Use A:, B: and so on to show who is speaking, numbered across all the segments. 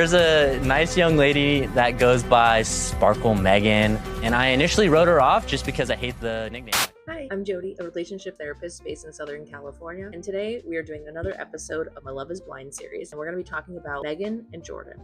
A: There's a nice young lady that goes by Sparkle Megan, and I initially wrote her off just because I hate the nickname.
B: Hi, I'm Jody, a relationship therapist based in Southern California, and today we are doing another episode of my Love is Blind series, and we're going to be talking about Megan and Jordan.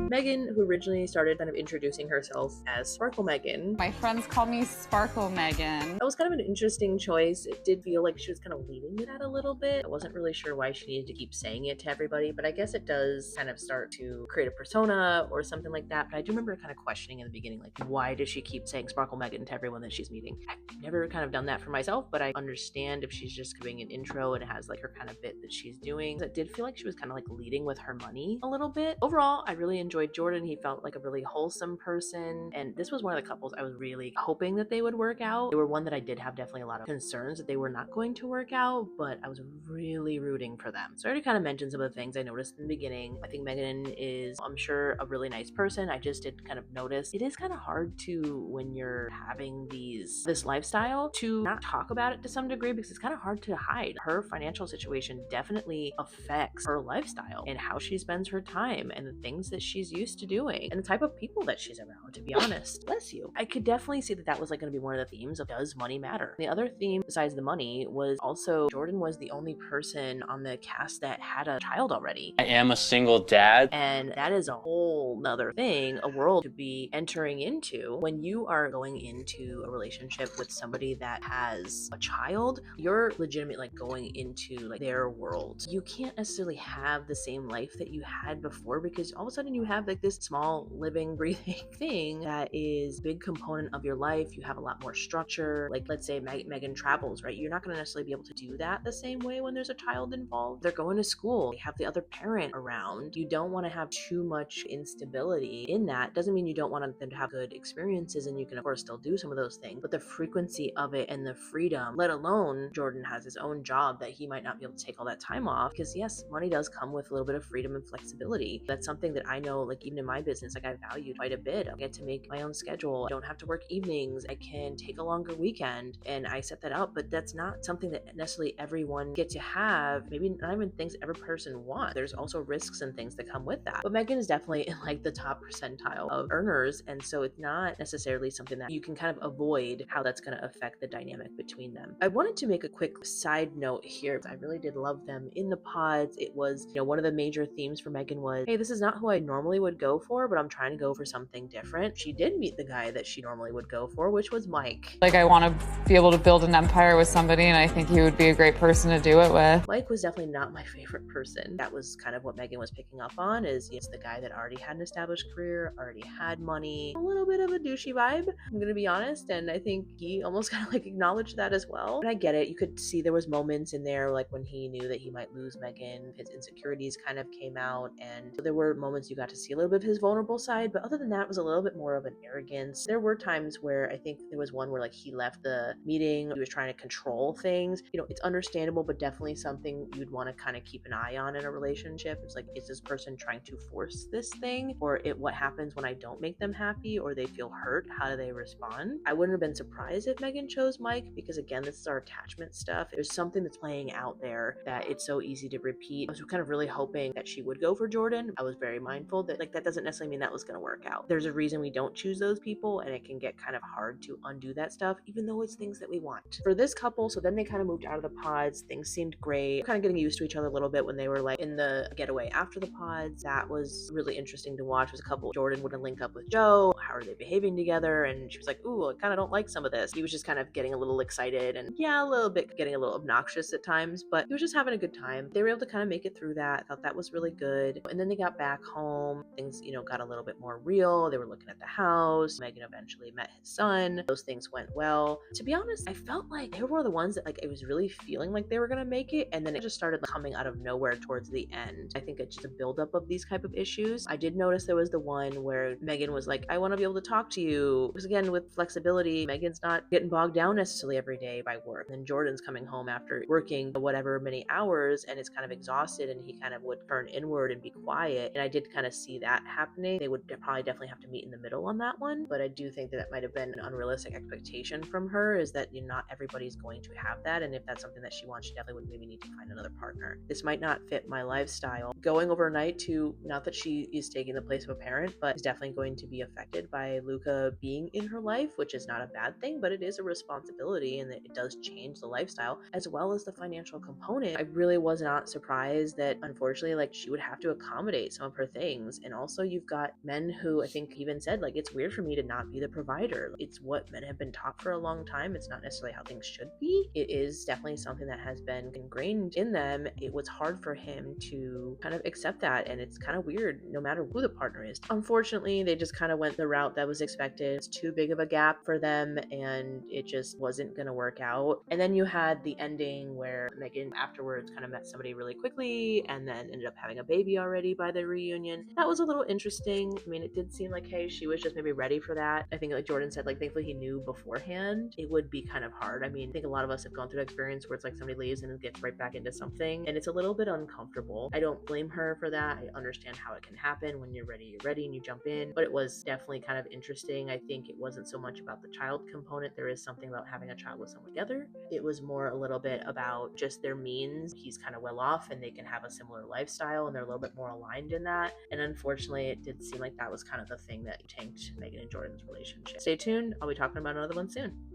B: Megan, who originally started kind of introducing herself as Sparkle Megan.
C: My friends call me Sparkle Megan.
B: That was kind of an interesting choice. It did feel like she was kind of leading to that a little bit. I wasn't really sure why she needed to keep saying it to everybody, but I guess it does kind of start to create a persona or something like that. But I do remember kind of questioning in the beginning, like, why does she keep saying Sparkle Megan to everyone that she's meeting? I've never kind of done that for myself, but I understand if she's just giving an intro and has like her kind of bit that she's doing. It did feel like she was kind of like leading with her money a little bit. Overall, I really enjoyed Jordan. He felt like a really wholesome person, and this was one of the couples I was really hoping that they would work out. They were one that I did have definitely a lot of concerns that they were not going to work out, but I was really rooting for them. So I already kind of mentioned some of the things I noticed in the beginning. I think Megan is, I'm sure, a really nice person. I just did kind of notice it is kind of hard to, when you're having this lifestyle, to not talk about it to some degree, because it's kind of hard to hide. Her financial situation definitely affects her lifestyle and how she spends her time and the things that she's used to doing and the type of people that she's around, to be honest. Bless you. I could definitely see that was like going to be one of the themes of, does money matter? The other theme besides the money was also Jordan was the only person on the cast that had a child already.
A: I am a single dad.
B: And that is a whole nother thing, a world to be entering into. When you are going into a relationship with somebody that has a child, you're legitimately like going into like their world. You can't necessarily have the same life that you had before, because all of a sudden you have like this small living, breathing thing that is a big component of your life. You have a lot more structure. Like, let's say Megan travels, right? You're not going to necessarily be able to do that the same way when there's a child involved. They're going to school. They have the other parent around. You don't want to have too much instability in that. Doesn't mean you don't want them to have good experiences, and you can of course still do some of those things, but the frequency of it and the freedom, let alone Jordan has his own job that he might not be able to take all that time off, because yes, money does come with a little bit of freedom and flexibility. That's something that I know, like even in my business, like I value quite a bit. I get to make my own schedule. I don't have to work evenings. I can take a longer weekend, and I set that up, but that's not something that necessarily everyone get to have. Maybe not even things every person wants. There's also risks and things that come with that. But Megan is definitely in like the top percentile of earners, and so it's not necessarily something that you can kind of avoid how that's going to affect the dynamic between them. I wanted to make a quick side note here. I really did love them in the pods. It was, one of the major themes for Megan was, hey, this is not who I normally would go for, but I'm trying to go for something different. She did meet the guy that she normally would go for, which was Mike.
C: Like, I want to be able to build an empire with somebody, and I think he would be a great person to do it with.
B: Mike was definitely not my favorite person. That was kind of what Megan was picking up on, is it's the guy that already had an established career, already had money, a little bit of a douchey vibe, I'm gonna be honest, and I think he almost kind of like acknowledged that as well. And I get it. You could see there was moments in there like when he knew that he might lose Megan, his insecurities kind of came out, and there were moments you got to see a little bit of his vulnerable side, but other than that, it was a little bit more of an arrogance. There were times where I think there was one where like he left the meeting, he was trying to control things. It's understandable, but definitely something you'd want to kind of keep an eye on in a relationship. It's like, is this person trying to force this thing, or what happens when I don't make them happy or they feel hurt? How do they respond? I wouldn't have been surprised if Megan chose Mike, because again, this is our attachment stuff. There's something that's playing out there that it's so easy to repeat. I was kind of really hoping that she would go for Jordan. I was very mindful that that doesn't necessarily mean that was going to work out. There's a reason we don't choose those people, and it can get kind of hard to undo that stuff, even though it's things that we want. For this couple, so then they kind of moved out of the pods. Things seemed great. Kind of getting used to each other a little bit when they were like in the getaway after the pods. That was really interesting to watch. It was a couple. Jordan wouldn't link up with Joe. How are they behaving together? And she was like, ooh, I kind of don't like some of this. He was just kind of getting a little excited and a little bit getting a little obnoxious at times, but he was just having a good time. They were able to kind of make it through that. I thought that was really good. And then they got back home. Things, got a little bit more real. They were looking at the house. Megan eventually met his son. Those things went well. To be honest, I felt like they were one of the ones that like I was really feeling like they were gonna make it, and then it just started coming out of nowhere towards the end. I think it's just a buildup of these type of issues. I did notice there was the one where Megan was like, I want to be able to talk to you. Because again, with flexibility, Megan's not getting bogged down necessarily every day by work. And Jordan's coming home after working whatever many hours and is kind of exhausted, and he kind of would turn inward and be quiet. And I did kind of see see that happening. They would probably definitely have to meet in the middle on that one. But I do think that that might have been an unrealistic expectation from her, is that not everybody's going to have that. And if that's something that she wants, she definitely would maybe need to find another partner. This might not fit my lifestyle. Going overnight to, not that she is taking the place of a parent, but is definitely going to be affected by Luca being in her life, which is not a bad thing, but it is a responsibility and it does change the lifestyle as well as the financial component. I really was not surprised that unfortunately, like, she would have to accommodate some of her things. And also you've got men who I think even said, like, it's weird for me to not be the provider. It's what men have been taught for a long time. It's not necessarily how things should be. It is definitely something that has been ingrained in them. It was hard for him to kind of accept that, and it's kind of weird no matter who the partner is. Unfortunately, they just kind of went the route that was expected. It's too big of a gap for them, and it just wasn't going to work out. And then you had the ending where Megan afterwards kind of met somebody really quickly and then ended up having a baby already by the reunion. That was a little interesting. I mean, it did seem like, hey, she was just maybe ready for that. I think, like Jordan said, like, thankfully he knew beforehand. It would be kind of hard. I mean, I think a lot of us have gone through an experience where it's like somebody leaves and it gets right back into something, and it's a little bit uncomfortable. I don't blame her for that. I understand how it can happen. When you're ready and you jump in. But it was definitely kind of interesting. I think it wasn't so much about the child component. There is something about having a child with someone together. It was more a little bit about just their means. He's kind of well off and they can have a similar lifestyle and they're a little bit more aligned in that. And unfortunately, it did seem like that was kind of the thing that tanked Megan and Jordan's relationship. Stay tuned. I'll be talking about another one soon.